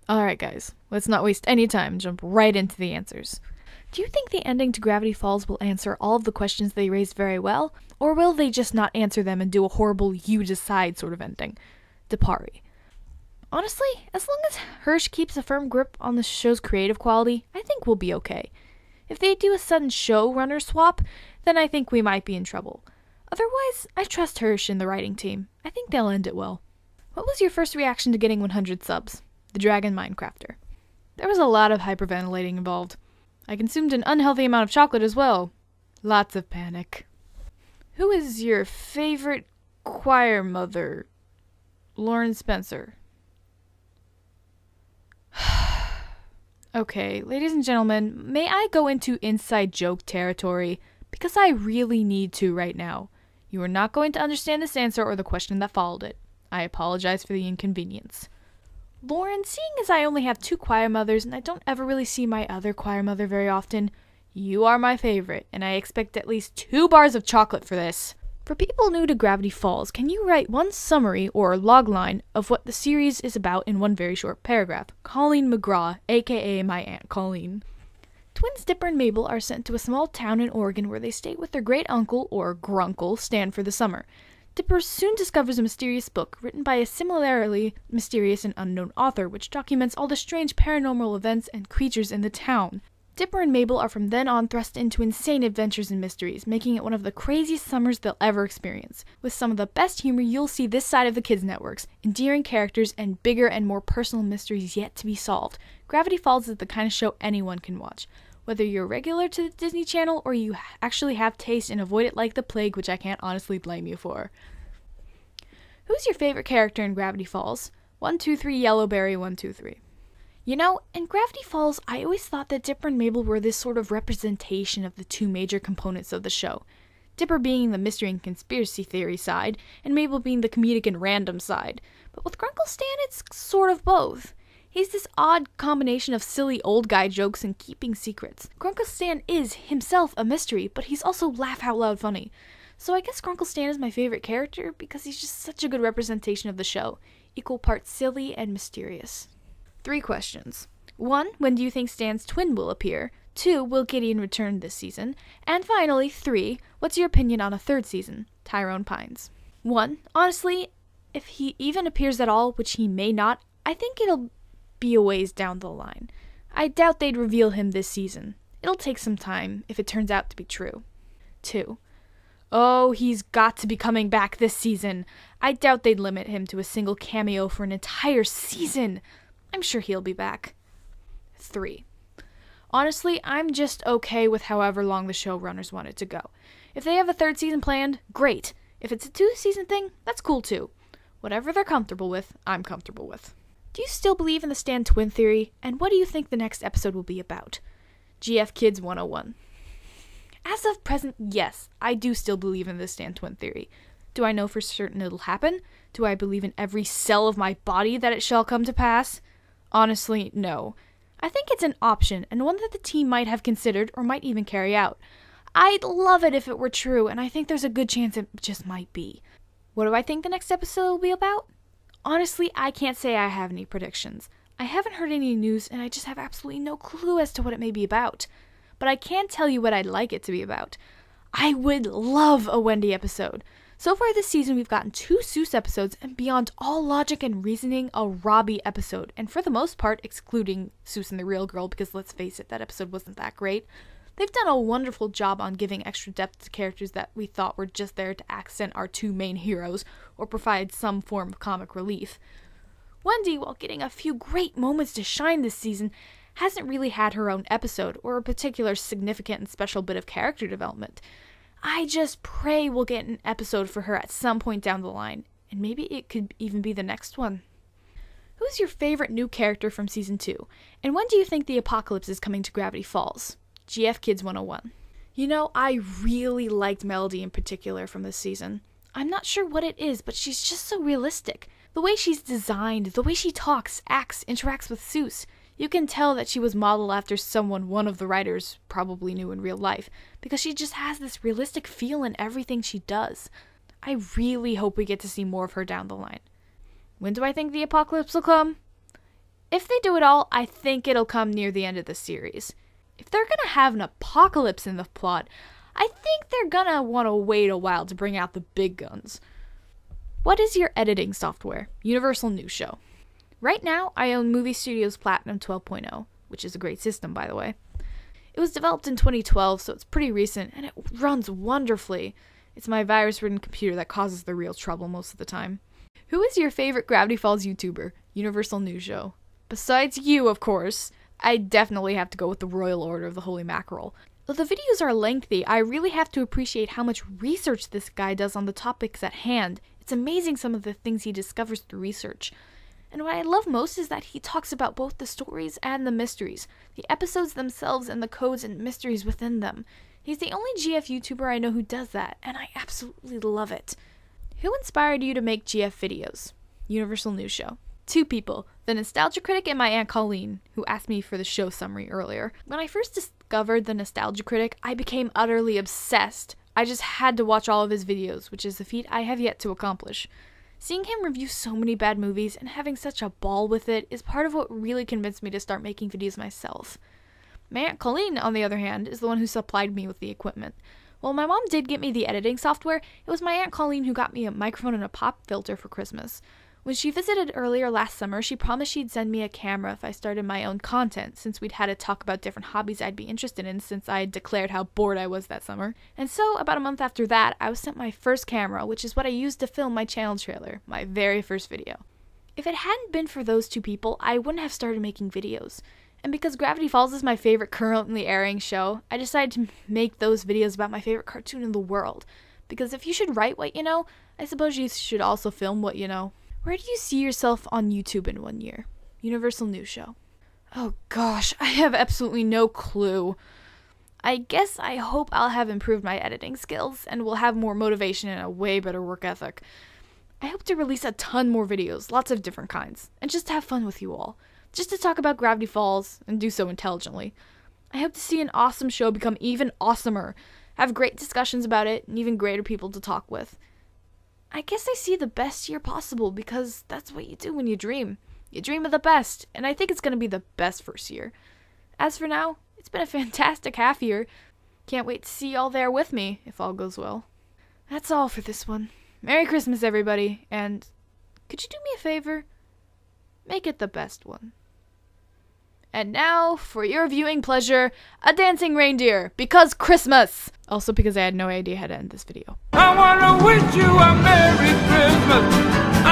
Alright guys, let's not waste any time and jump right into the answers. Do you think the ending to Gravity Falls will answer all of the questions they raised very well, or will they just not answer them and do a horrible you decide sort of ending? Depari. Honestly, as long as Hirsch keeps a firm grip on the show's creative quality, I think we'll be okay. If they do a sudden showrunner swap, then I think we might be in trouble. Otherwise, I trust Hirsch and the writing team. I think they'll end it well. What was your first reaction to getting 100 subs? The Dragon Minecrafter. There was a lot of hyperventilating involved. I consumed an unhealthy amount of chocolate as well. Lots of panic. Who is your favorite choir mother? Lauren Spencer. Okay, ladies and gentlemen, may I go into inside joke territory? Because I really need to right now. You are not going to understand this answer or the question that followed it. I apologize for the inconvenience. Lauren, seeing as I only have 2 choir mothers and I don't ever really see my other choir mother very often, you are my favorite, and I expect at least 2 bars of chocolate for this. For people new to Gravity Falls, can you write one summary or logline of what the series is about in one very short paragraph? Colleen McGraw, aka my Aunt Colleen. Twins Dipper and Mabel are sent to a small town in Oregon where they stay with their great-uncle, or grunkle, Stan for the summer. Dipper soon discovers a mysterious book written by a similarly mysterious and unknown author which documents all the strange paranormal events and creatures in the town. Dipper and Mabel are from then on thrust into insane adventures and mysteries, making it one of the craziest summers they'll ever experience. With some of the best humor you'll see this side of the kids' networks, endearing characters, and bigger and more personal mysteries yet to be solved, Gravity Falls is the kind of show anyone can watch. Whether you're regular to the Disney Channel or you actually have taste and avoid it like the plague, which I can't honestly blame you for. Who's your favorite character in Gravity Falls? 123 Yellowberry 123. You know, in Gravity Falls, I always thought that Dipper and Mabel were this sort of representation of the 2 major components of the show. Dipper being the mystery and conspiracy theory side, and Mabel being the comedic and random side. But with Grunkle Stan, it's sort of both. He's this odd combination of silly old guy jokes and keeping secrets. Grunkle Stan is himself a mystery, but he's also laugh-out-loud funny. So I guess Grunkle Stan is my favorite character because he's just such a good representation of the show. Equal parts silly and mysterious. 3 questions. 1. When do you think Stan's twin will appear? 2. Will Gideon return this season? And finally, 3. What's your opinion on a 3rd season? Tyrone Pines. 1. Honestly, if he even appears at all, which he may not, I think it'll be a ways down the line. I doubt they'd reveal him this season. It'll take some time if it turns out to be true. 2. Oh, he's got to be coming back this season. I doubt they'd limit him to a single cameo for an entire season. I'm sure he'll be back. 3. Honestly, I'm just okay with however long the showrunners want it to go. If they have a 3rd season planned, great. If it's a 2-season thing, that's cool too. Whatever they're comfortable with, I'm comfortable with. Do you still believe in the Stan twin theory? And what do you think the next episode will be about? GF Kids 101. As of present, yes, I do still believe in the Stan twin theory. Do I know for certain it'll happen? Do I believe in every cell of my body that it shall come to pass? Honestly, no. I think it's an option, and one that the team might have considered or might even carry out. I'd love it if it were true, and I think there's a good chance it just might be. What do I think the next episode will be about? Honestly, I can't say I have any predictions. I haven't heard any news, and I just have absolutely no clue as to what it may be about. But I can tell you what I'd like it to be about. I would love a Wendy episode. So far this season, we've gotten 2 Seuss episodes, and beyond all logic and reasoning, a Robbie episode. And for the most part, excluding Seuss and the Real Girl, because let's face it, that episode wasn't that great. They've done a wonderful job on giving extra depth to characters that we thought were just there to accent our 2 main heroes, or provide some form of comic relief. Wendy, while getting a few great moments to shine this season, hasn't really had her own episode, or a particular significant and special bit of character development. I just pray we'll get an episode for her at some point down the line, and maybe it could even be the next one. Who's your favorite new character from Season 2, and when do you think the apocalypse is coming to Gravity Falls? GF Kids 101. You know, I really liked Melody in particular from this season. I'm not sure what it is, but she's just so realistic. The way she's designed, the way she talks, acts, interacts with Seuss. You can tell that she was modeled after someone one of the writers probably knew in real life, because she just has this realistic feel in everything she does. I really hope we get to see more of her down the line. When do I think the apocalypse will come? If they do it all, I think it'll come near the end of the series. If they're gonna have an apocalypse in the plot, I think they're gonna want to wait a while to bring out the big guns. What is your editing software? Universal News Show. Right now, I own Movie Studios Platinum 12.0, which is a great system, by the way. It was developed in 2012, so it's pretty recent, and it runs wonderfully. It's my virus-ridden computer that causes the real trouble most of the time. Who is your favorite Gravity Falls YouTuber? Universal News Show. Besides you, of course, I definitely have to go with the Royal Order of the Holy Mackerel. Though the videos are lengthy, I really have to appreciate how much research this guy does on the topics at hand. It's amazing some of the things he discovers through research. And what I love most is that he talks about both the stories and the mysteries, the episodes themselves and the codes and mysteries within them. He's the only GF YouTuber I know who does that, and I absolutely love it. Who inspired you to make GF videos? Universal News Show. 2 people, the Nostalgia Critic and my Aunt Colleen, who asked me for the show summary earlier. When I first discovered the Nostalgia Critic, I became utterly obsessed. I just had to watch all of his videos, which is a feat I have yet to accomplish. Seeing him review so many bad movies and having such a ball with it is part of what really convinced me to start making videos myself. My Aunt Colleen, on the other hand, is the one who supplied me with the equipment. While my mom did get me the editing software, it was my Aunt Colleen who got me a microphone and a pop filter for Christmas. When she visited earlier last summer, she promised she'd send me a camera if I started my own content, since we'd had a talk about different hobbies I'd be interested in since I had declared how bored I was that summer. And so, about a month after that, I was sent my first camera, which is what I used to film my channel trailer, my very first video. If it hadn't been for those 2 people, I wouldn't have started making videos. And because Gravity Falls is my favorite currently airing show, I decided to make those videos about my favorite cartoon in the world. Because if you should write what you know, I suppose you should also film what you know. Where do you see yourself on YouTube in 1 year? Universal News Show. Oh gosh, I have absolutely no clue. I guess I hope I'll have improved my editing skills and will have more motivation and a way better work ethic. I hope to release a ton more videos, lots of different kinds, and just to have fun with you all. Just to talk about Gravity Falls, and do so intelligently. I hope to see an awesome show become even awesomer, have great discussions about it, and even greater people to talk with. I guess I see the best year possible because that's what you do when you dream. You dream of the best, and I think it's going to be the best first year. As for now, it's been a fantastic half year. Can't wait to see y'all there with me, if all goes well. That's all for this one. Merry Christmas, everybody, and could you do me a favor? Make it the best one. And now, for your viewing pleasure, a dancing reindeer, because Christmas! Also because I had no idea how to end this video. I wanna wish you a Merry Christmas.